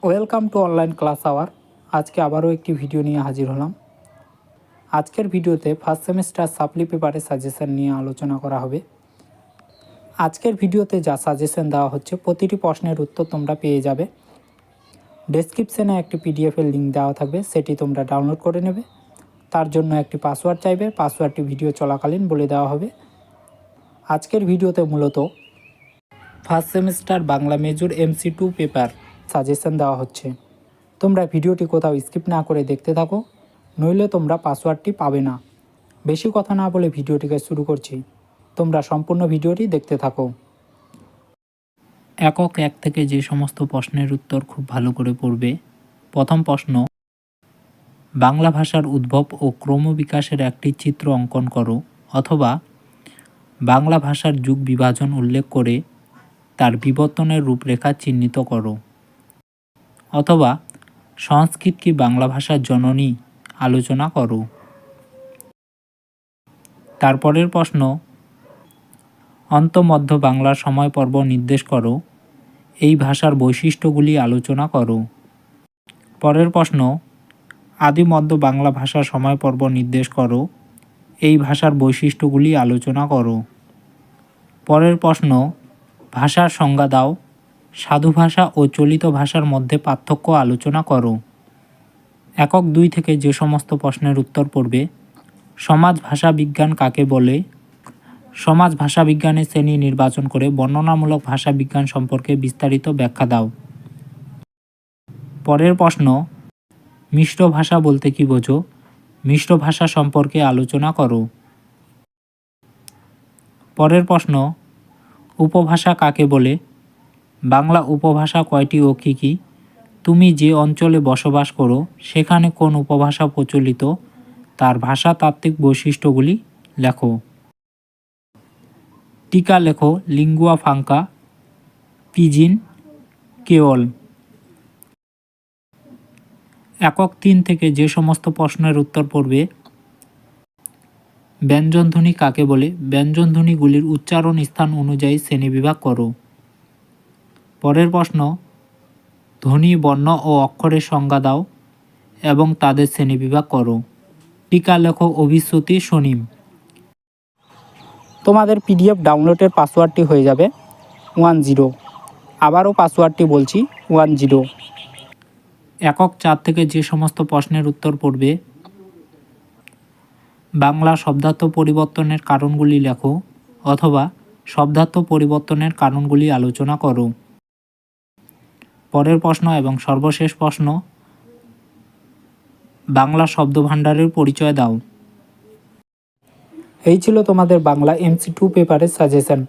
Welcome to online class hour. আজকে আবারও একটি ভিডিও নিয়ে হাজির হলাম। আজকের ভিডিওতে ফার্স্ট সেমিস্টার সাপ্লি পেপারের সাজেশন নিয়ে আলোচনা করা হবে। আজকের ভিডিওতে যা সাজেশন দেওয়া হচ্ছে প্রতিটি প্রশ্নের উত্তর তোমরা পেয়ে যাবে। ডেসক্রিপশনে একটি পিডিএফের লিঙ্ক দেওয়া থাকবে, সেটি তোমরা ডাউনলোড করে নেবে। তার জন্য একটি পাসওয়ার্ড চাইবে, পাসওয়ার্ডটি ভিডিও চলাকালীন বলে দেওয়া হবে। আজকের ভিডিওতে মূলত first semester Bangla major MC2 paper suggestion দেওয়া হচ্ছে। তোমরা ভিডিওটি কোথাও স্কিপ না করে দেখতে থাকো, নইলে তোমরা পাসওয়ার্ডটি পাবে না। বেশি কথা না বলে ভিডিওটিকে শুরু করছি, তোমরা সম্পূর্ণ ভিডিওটি দেখতে থাকো। একক 1 থেকে যে সমস্ত প্রশ্নের উত্তর খুব ভালো করে পড়বে। প্রথম প্রশ্ন, বাংলা ভাষার উদ্ভব ও ক্রমবিকাশের একটি চিত্র অঙ্কন করো, অথবা বাংলা ভাষার যুগ বিভাজন উল্লেখ করে তার বিবর্তনের রূপরেখা চিহ্নিত করো, অথবা সংস্কৃত কি বাংলা ভাষার জননী আলোচনা করো। তারপরের প্রশ্ন, অন্ত-মধ্য বাংলার সময় পর্ব নির্দেশ করো, এই ভাষার বৈশিষ্ট্যগুলি আলোচনা করো। পরের প্রশ্ন, আদি-মধ্য বাংলা ভাষার সময় পর্ব নির্দেশ করো, এই ভাষার বৈশিষ্ট্যগুলি আলোচনা করো। পরের প্রশ্ন, ভাষার সংজ্ঞা দাও, সাধু ভাষা ও চলিত ভাষার মধ্যে পার্থক্য আলোচনা করো। একক 2 থেকে যে সমস্ত প্রশ্নের উত্তর পড়বে, সমাজ ভাষা বিজ্ঞান কাকে বলে, সমাজ ভাষা বিজ্ঞানের শ্রেণী নির্বাচন করে বর্ণনামূলক ভাষা বিজ্ঞান সম্পর্কে বিস্তারিত ব্যাখ্যা দাও। পরের প্রশ্ন, মিশ্র ভাষা বলতে কী বোঝো, মিশ্র ভাষা সম্পর্কে আলোচনা করো। পরের প্রশ্ন, উপভাষা কাকে বলে, বাংলা উপভাষা কয়টি ও কী কী, তুমি যে অঞ্চলে বসবাস করো সেখানে কোন উপভাষা প্রচলিত, তার ভাষাতাত্ত্বিক বৈশিষ্ট্যগুলি লেখো। টিকা লেখো লিঙ্গুয়া ফ্রাঙ্কা, পিজিন, কেওল। একক 3 থেকে যে সমস্ত প্রশ্নের উত্তর পড়বে, ব্যঞ্জনধ্বনি কাকে বলে, ব্যঞ্জনধ্বনিগুলির উচ্চারণ স্থান অনুযায়ী শ্রেণীবিভাগ করো। পরের প্রশ্ন, ধ্বনি, বর্ণ ও অক্ষরের সংজ্ঞা দাও এবং তাদের শ্রেণীবিভাগ করো। টিকা লেখো অভিশ্রুতি, স্বনিম। তোমাদের পিডিএফ ডাউনলোডের পাসওয়ার্ডটি হয়ে যাবে 10। আবারও পাসওয়ার্ডটি বলছি 10। একক 4 থেকে যে সমস্ত প্রশ্নের উত্তর পড়বে, বাংলা শব্দার্থ পরিবর্তনের কারণগুলি লেখো, অথবা শব্দার্থ পরিবর্তনের কারণগুলি আলোচনা করো। পরের প্রশ্ন এবং সর্বশেষ প্রশ্ন, বাংলা শব্দভাণ্ডারের পরিচয় দাও। এই ছিল তোমাদের বাংলা MC2 পেপারের সাজেশন।